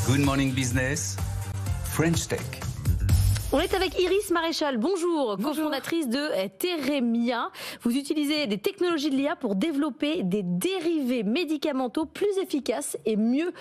Good Morning Business, French Tech. On est avec Iris Maréchal, bonjour, cofondatrice de Theremia. Vous utilisez des technologies de l'IA pour développer des dérivés médicamenteux plus efficaces et mieux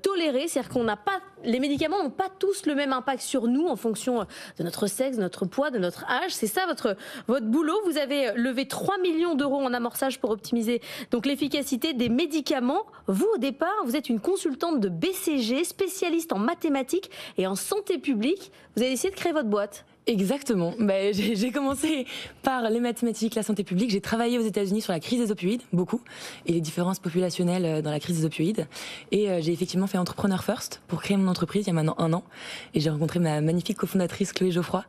tolérés. C'est-à-dire qu'on n'a pas, les médicaments n'ont pas tous le même impact sur nous en fonction de notre sexe, de notre poids, de notre âge. C'est ça votre boulot. Vous avez levé 3 millions d'euros en amorçage pour optimiser donc l'efficacité des médicaments. Vous, au départ, vous êtes une consultante de BCG, spécialiste en mathématiques et en santé publique. Vous avez essayé de créer votre boîte. Exactement. J'ai commencé par les mathématiques, la santé publique. J'ai travaillé aux États-Unis sur la crise des opioïdes, beaucoup, et les différences populationnelles dans la crise des opioïdes. Et j'ai effectivement fait Entrepreneur First pour créer mon entreprise il y a maintenant 1 an. Et j'ai rencontré ma magnifique cofondatrice Chloé Geoffroy,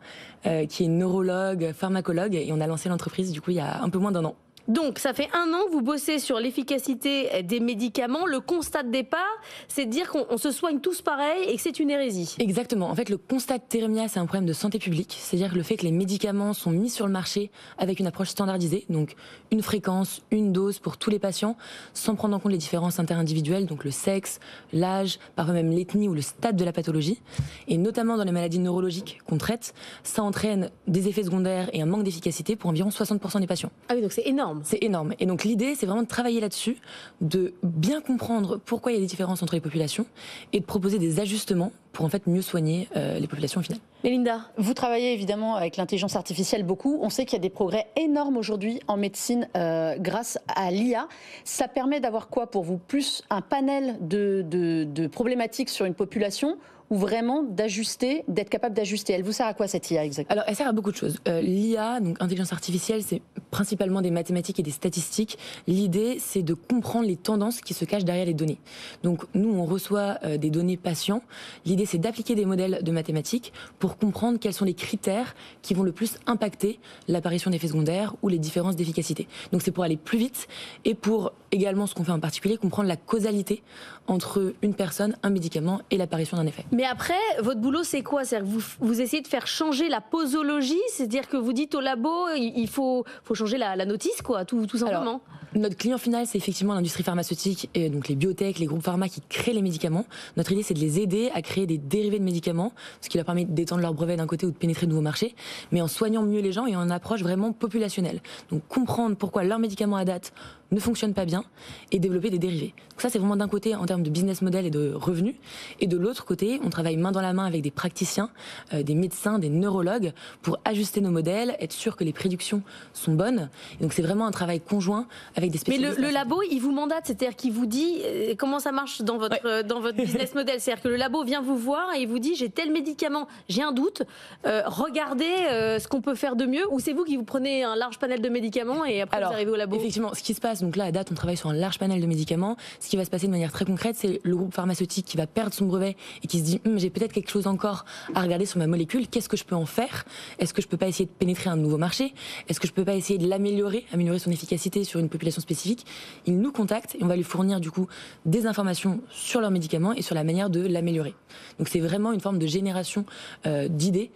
qui est neurologue, pharmacologue, et on a lancé l'entreprise du coup il y a un peu moins d'1 an. Donc, ça fait 1 an que vous bossez sur l'efficacité des médicaments. Le constat de départ, c'est de dire qu'on se soigne tous pareil et que c'est une hérésie. Exactement. En fait, le constat de Theremia, c'est un problème de santé publique. C'est-à-dire que le fait que les médicaments sont mis sur le marché avec une approche standardisée, donc une fréquence, une dose pour tous les patients, sans prendre en compte les différences interindividuelles, donc le sexe, l'âge, parfois même l'ethnie ou le stade de la pathologie. Et notamment dans les maladies neurologiques qu'on traite, ça entraîne des effets secondaires et un manque d'efficacité pour environ 60% des patients. Ah oui, donc c'est énorme. C'est énorme. Et donc l'idée, c'est vraiment de travailler là-dessus, de bien comprendre pourquoi il y a des différences entre les populations et de proposer des ajustements pour en fait mieux soigner les populations au final. Mélinda, vous travaillez évidemment avec l'intelligence artificielle beaucoup. On sait qu'il y a des progrès énormes aujourd'hui en médecine grâce à l'IA. Ça permet d'avoir quoi pour vous? Plus un panel de problématiques sur une population ou vraiment d'ajuster, d'être capable d'ajuster? Elle vous sert à quoi cette IA exactement? Alors elle sert à beaucoup de choses. L'IA, donc intelligence artificielle, c'est principalement des mathématiques et des statistiques. L'idée, c'est de comprendre les tendances qui se cachent derrière les données. Donc nous, on reçoit des données patients. L'idée, c'est d'appliquer des modèles de mathématiques pour comprendre quels sont les critères qui vont le plus impacter l'apparition d'effets secondaires ou les différences d'efficacité. Donc c'est pour aller plus vite et pour également, ce qu'on fait en particulier, comprendre la causalité entre une personne, un médicament et l'apparition d'un effet. Mais après, votre boulot, c'est quoi? C'est-à-dire que vous essayez de faire changer la posologie, c'est-à-dire que vous dites au labo, il faut changer la notice, quoi, tout simplement. Alors, notre client final, c'est effectivement l'industrie pharmaceutique, et donc les biotech, les groupes pharma qui créent les médicaments. Notre idée, c'est de les aider à créer des dérivés de médicaments, ce qui leur permet d'étendre leur brevet d'un côté ou de pénétrer de nouveaux marchés, mais en soignant mieux les gens et en approche vraiment populationnelle. Donc comprendre pourquoi leurs médicaments à date ne fonctionnent pas bien et développer des dérivés. Donc ça, c'est vraiment d'un côté en termes de business model et de revenus, et de l'autre côté, on travaille main dans la main avec des praticiens, des médecins, des neurologues pour ajuster nos modèles, être sûr que les prédictions sont bonnes. Et donc c'est vraiment un travail conjoint avec des spécialistes. Mais le labo, il vous mandate, c'est-à-dire qu'il vous dit comment ça marche dans votre business model. C'est-à-dire que le labo vient vous voir et il vous dit j'ai tel médicament, j'ai un doute, regardez ce qu'on peut faire de mieux, ou c'est vous qui vous prenez un large panel de médicaments et après vous arrivez au labo? Effectivement, ce qui se passe, donc là à date on travaille sur un large panel de médicaments. Ce qui va se passer de manière très concrète, c'est le groupe pharmaceutique qui va perdre son brevet et qui se dit j'ai peut-être quelque chose encore à regarder sur ma molécule, qu'est-ce que je peux en faire? Est-ce que je peux pas essayer de pénétrer un nouveau marché? Est-ce que je peux pas essayer de l'améliorer son efficacité sur une population spécifique? Ils nous contactent et on va lui fournir du coup des informations sur leurs médicaments et sur la manière de l'améliorer. Donc c'est vraiment une forme de génération d'idées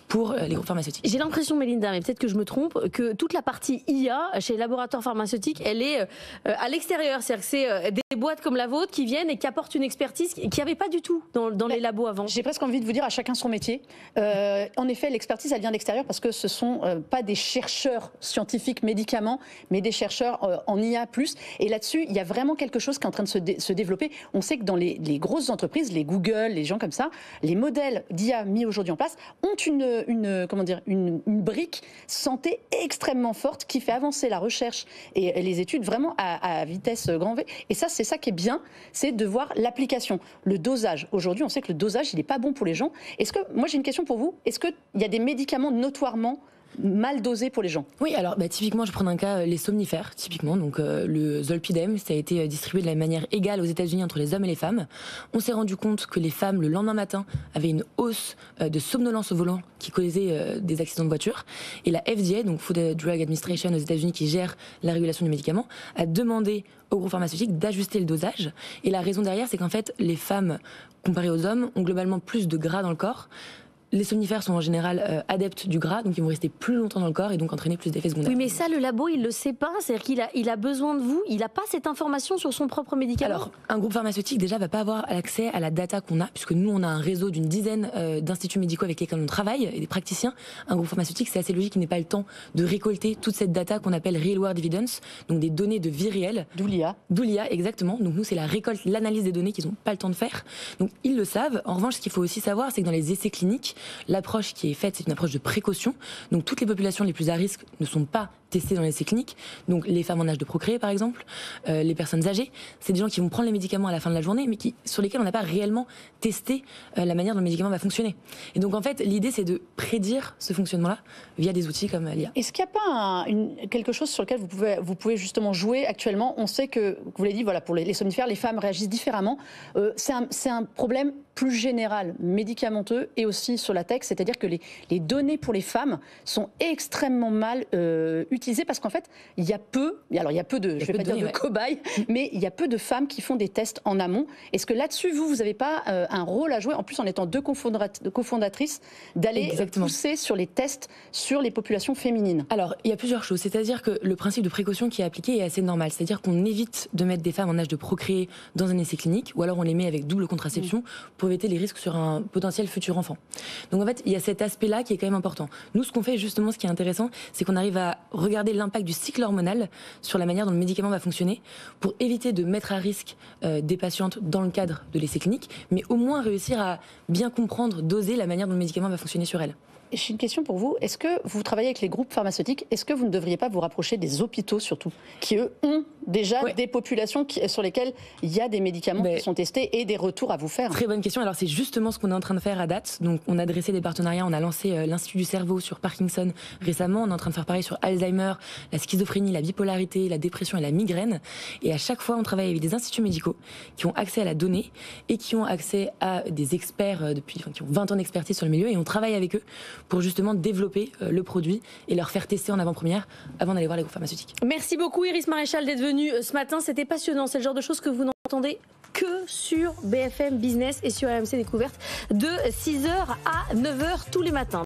pour les groupes pharmaceutiques. J'ai l'impression, Mélinda, mais peut-être que je me trompe, que toute la partie IA chez les laboratoires pharmaceutiques, elle est à l'extérieur. C'est-à-dire que c'est des boîtes comme la vôtre qui viennent et qui apportent une expertise qu'il n'y avait pas du tout dans les labos avant. J'ai presque envie de vous dire à chacun son métier. En effet, l'expertise, elle vient de l'extérieur parce que ce ne sont pas des chercheurs scientifiques médicaments, mais des chercheurs en IA+. Et là-dessus, il y a vraiment quelque chose qui est en train de se développer. On sait que dans les grosses entreprises, les Google, les gens comme ça, les modèles d'IA mis aujourd'hui en place ont une brique santé extrêmement forte qui fait avancer la recherche et les études vraiment à vitesse grand V. Et ça, c'est ça qui est bien, c'est de voir l'application, le dosage. Aujourd'hui, on sait que le dosage, il n'est pas bon pour les gens. Moi, j'ai une question pour vous. Est-ce qu'il y a des médicaments notoirement mal dosé pour les gens? Oui, alors typiquement, je prends un cas, les somnifères, typiquement, donc le Zolpidem, ça a été distribué de la manière égale aux États-Unis entre les hommes et les femmes. On s'est rendu compte que les femmes, le lendemain matin, avaient une hausse de somnolence au volant qui causait des accidents de voiture. Et la FDA, donc Food and Drug Administration aux États-Unis, qui gère la régulation du médicament, a demandé aux groupes pharmaceutiques d'ajuster le dosage. Et la raison derrière, c'est qu'en fait, les femmes, comparées aux hommes, ont globalement plus de gras dans le corps, les somnifères sont en général adeptes du gras, donc ils vont rester plus longtemps dans le corps et donc entraîner plus d'effets secondaires. Oui, mais ça, le labo, il le sait pas. C'est-à-dire qu'il a besoin de vous. Il n'a pas cette information sur son propre médicament. Alors, un groupe pharmaceutique déjà va pas avoir accès à la data qu'on a, puisque nous on a un réseau d'une dizaine d'instituts médicaux avec lesquels on travaille et des praticiens. Un groupe pharmaceutique, c'est assez logique qu'il n'ait pas le temps de récolter toute cette data qu'on appelle real world evidence, donc des données de vie réelle. D'où l'IA. D'où l'IA, exactement. Donc nous, c'est la récolte, l'analyse des données qu'ils n'ont pas le temps de faire. Donc ils le savent. En revanche, ce qu'il faut aussi savoir, c'est que dans les essais cliniques, l'approche qui est faite, c'est une approche de précaution. Donc toutes les populations les plus à risque ne sont pas testées dans les essais cliniques. Donc les femmes en âge de procréer, par exemple, les personnes âgées, c'est des gens qui vont prendre les médicaments à la fin de la journée, mais sur lesquels on n'a pas réellement testé la manière dont le médicament va fonctionner. Et donc en fait, l'idée, c'est de prédire ce fonctionnement-là via des outils comme l'IA. Est-ce qu'il n'y a pas quelque chose sur lequel vous pouvez justement jouer actuellement? On sait que, vous l'avez dit, voilà, pour les somnifères, les femmes réagissent différemment. C'est un problème plus général, médicamenteux et aussi sur la tech, c'est-à-dire que les données pour les femmes sont extrêmement mal utilisées parce qu'en fait, il y a peu de, je vais pas dire de cobayes, mais il y a peu de femmes qui font des tests en amont. Est-ce que là-dessus, vous n'avez pas un rôle à jouer, en plus en étant deux cofondatrices, d'aller pousser sur les tests sur les populations féminines? Alors, il y a plusieurs choses. C'est-à-dire que le principe de précaution qui est appliqué est assez normal. C'est-à-dire qu'on évite de mettre des femmes en âge de procréer dans un essai clinique, ou alors on les met avec double contraception pour éviter les risques sur un potentiel futur enfant. Donc en fait, il y a cet aspect-là qui est quand même important. Nous, ce qu'on fait justement, ce qui est intéressant, c'est qu'on arrive à regarder l'impact du cycle hormonal sur la manière dont le médicament va fonctionner pour éviter de mettre à risque des patientes dans le cadre de l'essai clinique, mais au moins réussir à bien comprendre, doser la manière dont le médicament va fonctionner sur elle. J'ai une question pour vous. Est-ce que vous travaillez avec les groupes pharmaceutiques? Est-ce que vous ne devriez pas vous rapprocher des hôpitaux surtout, qui eux ont déjà des populations sur lesquelles il y a des médicaments qui sont testés et des retours à vous faire? Très bonne question. Alors c'est justement ce qu'on est en train de faire à date. Donc on a dressé des partenariats, on a lancé l'Institut du cerveau sur Parkinson récemment. On est en train de faire pareil sur Alzheimer, la schizophrénie, la bipolarité, la dépression et la migraine. Et à chaque fois, on travaille avec des instituts médicaux qui ont accès à la donnée et qui ont accès à des experts qui ont 20 ans d'expertise sur le milieu, et on travaille avec eux pour justement développer le produit et leur faire tester en avant-première avant d'aller voir les groupes pharmaceutiques. Merci beaucoup Iris Maréchal d'être venue ce matin, c'était passionnant, c'est le genre de choses que vous n'entendez que sur BFM Business et sur RMC Découverte de 6h à 9h tous les matins.